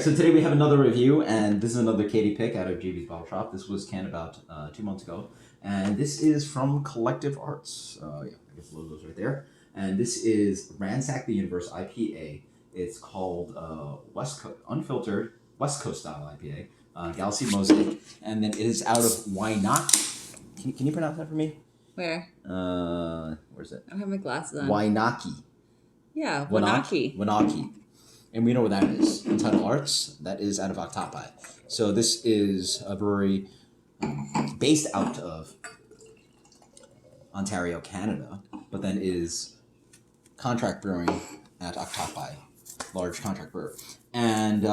So today we have another review, and this is another Katie pick out of JB's Bottle Shop. This was canned about 2 months ago, and this is from Collective Arts. Yeah, I guess the logo's right there. And this is Ransack the Universe IPA. It's called Unfiltered West Coast style IPA, Galaxy Mosaic, and then it is out of Wainaki. Can you pronounce that for me? Where? Where's it? I don't have my glasses on. Wainaki. Yeah, Wainaki. Wainaki. And we know what that is. Entitled Arts, that is out of Octopi. So this is a brewery based out of Ontario, Canada, but then is contract brewing at Octopi, large contract brewer. And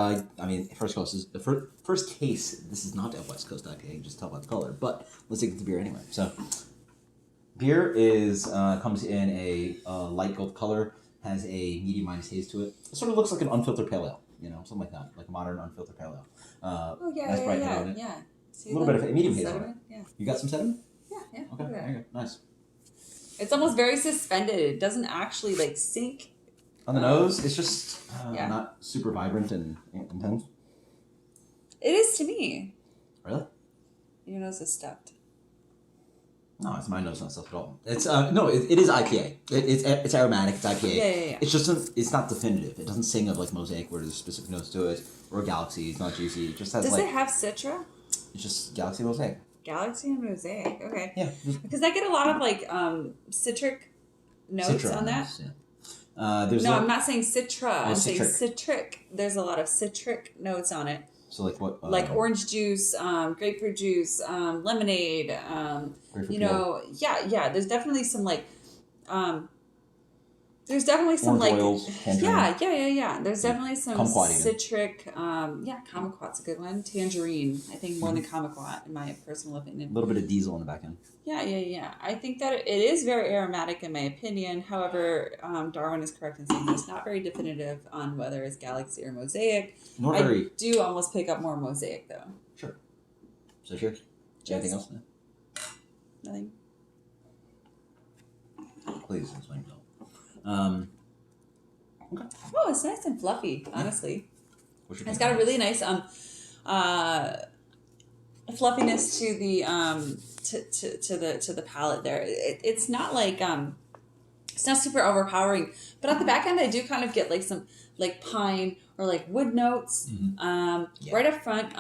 first case, this is not a West Coast IPA, you can just tell by the color, but let's take the beer anyway. So beer is comes in a light gold color, has a medium minus haze to it. It sort of looks like an unfiltered pale ale, something like that, like a modern unfiltered pale ale. Nice bright head on it. Yeah. A little bit of medium haze on it. Yeah. You got some sediment? Yeah. Okay, there you go. Nice. It's almost very suspended. It doesn't actually sink. On the nose, it's just not super vibrant and intense. It is to me. Really? Your nose is stuffed. No, it's my nose not stuffed at all. It's it is IPA. It's aromatic. It's IPA. Yeah. It's just it's not definitive. It doesn't sing of like Mosaic where there's specific notes to it, or Galaxy. It's not juicy. It just has Does it have Citra? It's just Galaxy Mosaic. Galaxy and Mosaic. Okay. Yeah. Because I get a lot of citric notes on that. Yeah. I'm not saying Citra. I'm saying citric. citric. There's a lot of citric notes on it. So like what? Like orange juice, grapefruit juice, lemonade. Yeah. There's definitely some There's definitely some orange oils, tangerine. Yeah. There's definitely some kumquat citric. Kumquat's a good one. Tangerine, I think more than kumquat in my personal opinion. A little bit of diesel in the back end. Yeah. I think that it is very aromatic in my opinion. However, Darwin is correct in saying it's not very definitive on whether it's Galaxy or Mosaic. I do almost pick up more Mosaic though. Sure. So sure. Anything else? Nothing. Please explain yourself. Okay. Oh, it's nice and fluffy. Honestly, It's got a really nice fluffiness to the to the palate there. It's not it's not super overpowering, but at the back end I do kind of get some pine or wood notes. Mm-hmm. Right up front,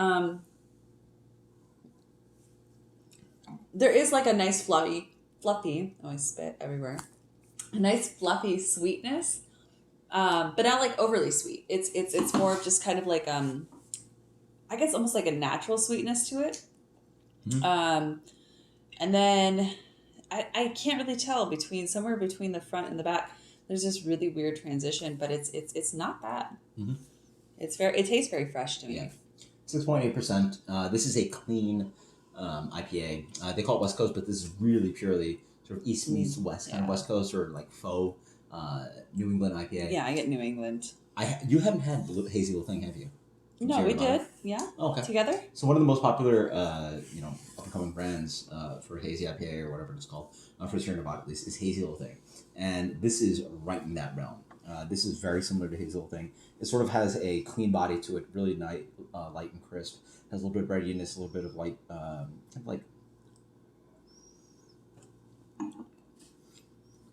there is a nice fluffy. Oh, I spit everywhere. A nice fluffy sweetness, but not overly sweet. It's more of just kind of I guess almost like a natural sweetness to it. Mm-hmm. And then I can't really tell somewhere between the front and the back. There's this really weird transition, but it's not bad. Mm-hmm. It tastes very fresh to me. Yeah, 6.8%. This is a clean IPA. They call it West Coast, but this is really purely sort of East meets West, kind of West Coast or faux New England IPA. Yeah, I get New England. You haven't had the Hazy little thing, have you? No, we did. Yeah. Oh, okay. Together. So one of the most popular, up and coming brands for Hazy IPA or whatever it's called, first hearing about at least, is Hazy Little Thing, and this is right in that realm. This is very similar to Hazy Little Thing. It sort of has a clean body to it, really nice, light and crisp. Has a little bit of breadiness, a little bit of light,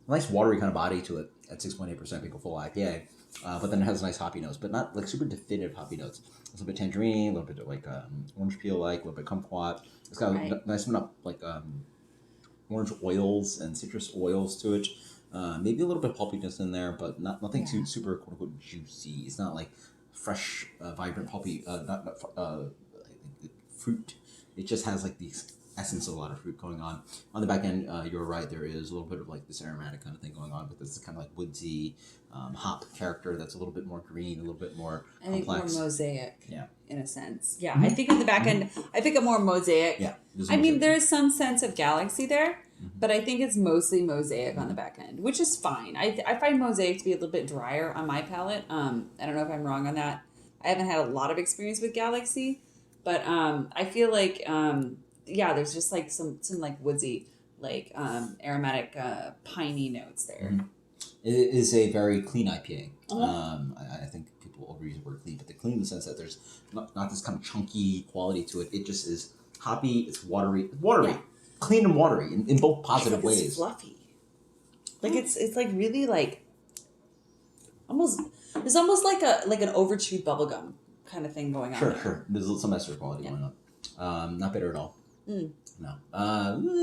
nice watery kind of body to it at 6.8% being a full IPA, but then it has a nice hoppy notes, but not super definitive hoppy notes. It's a little bit tangerine, a little bit of orange peel, a little bit kumquat. It's got a nice amount of orange oils and citrus oils to it. Maybe a little bit of pulpiness in there, but nothing too super quote unquote juicy. It's not fresh, vibrant pulpy, fruit. It just has these essence of a lot of fruit going on. On the back end, you're right, there is a little bit of this aromatic kind of thing going on, but this is kind of woodsy hop character that's a little bit more green, a little bit more complex. I think more Mosaic. Yeah. In a sense. Yeah. Mm-hmm. I think at the back end, I pick up more Mosaic. Yeah. There is some sense of Galaxy there, mm-hmm. but I think it's mostly Mosaic on the back end, which is fine. I find Mosaic to be a little bit drier on my palate. I don't know if I'm wrong on that. I haven't had a lot of experience with Galaxy, but I feel there's just some woodsy, aromatic, piney notes there. Mm-hmm. It is a very clean IPA. Uh-huh. I think people people overuse the word clean, but the clean in the sense that there's not this kind of chunky quality to it. It just is hoppy. It's watery. Yeah. Clean and watery in both positive I feel like ways. It's fluffy. Like it's like really like almost. There's almost like an overchewed bubblegum kind of thing going on. Sure. There's some ester quality going on. Not bitter at all. Mm. No.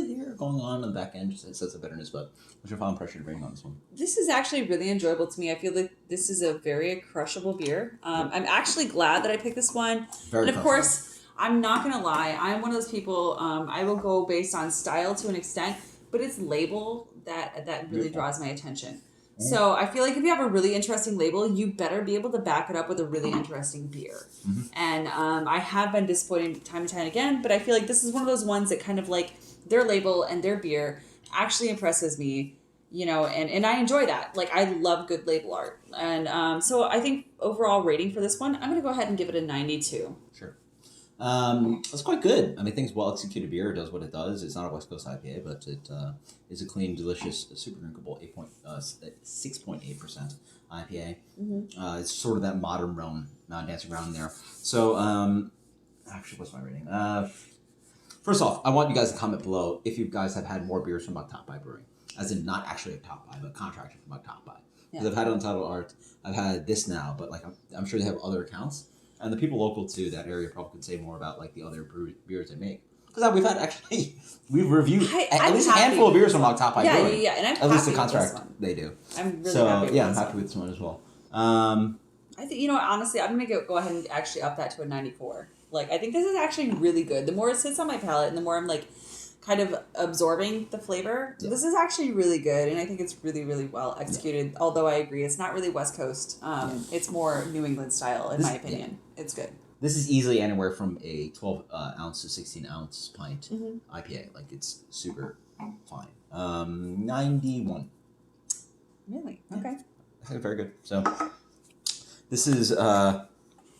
Here going on the back end, just a sense of bitterness, but what's your final impression of rating on this one? This is actually really enjoyable to me. I feel like this is a very crushable beer. I'm actually glad that I picked this one. Very and of course, I'm not going to lie. I'm one of those people, I will go based on style to an extent, but it's label that really draws my attention. So I feel like if you have a really interesting label, you better be able to back it up with a really interesting beer. Mm-hmm. And I have been disappointed time and time again, but I feel like this is one of those ones that kind of like their label and their beer actually impresses me, you know, and I enjoy that. Like, I love good label art. And so I think overall rating for this one, I'm going to go ahead and give it a 92. Sure. It's quite good. I mean, I think it's well executed beer. It does what it does. It's not a West Coast IPA, but it is a clean, delicious, super drinkable 6.8% IPA. Mm-hmm. It's sort of that modern realm, dancing around there. So, actually, what's my rating? First off, I want you guys to comment below if you guys have had more beers from Octopi Brewing, as in not actually Octopi, but contracted from Octopi. Because I've had Untitled Art, I've had this now, but like I'm sure they have other accounts. And the people local to that area probably could say more about like the other beers they make. Because we've reviewed at least a handful of beers from Octopi Brewing. Yeah, and I'm at least the happy with this contract one. they do. I'm really happy with this I'm happy with this one as well. I think, you know, honestly, I'm going to go ahead and actually up that to a 94. Like, I think this is actually really good. The more it sits on my palate and the more I'm like kind of absorbing the flavor, this is actually really good. And I think it's really, really well executed. Yeah. Although I agree, it's not really West Coast. It's more New England style, in my opinion. Yeah. It's good. This is easily anywhere from a 12 ounce to 16 ounce pint IPA. Like, it's super fine. 91. Really? Okay. Yeah, very good. So, this is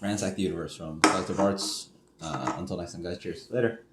Ransack the Universe from Collective Arts. Until next time, guys. Cheers. Later.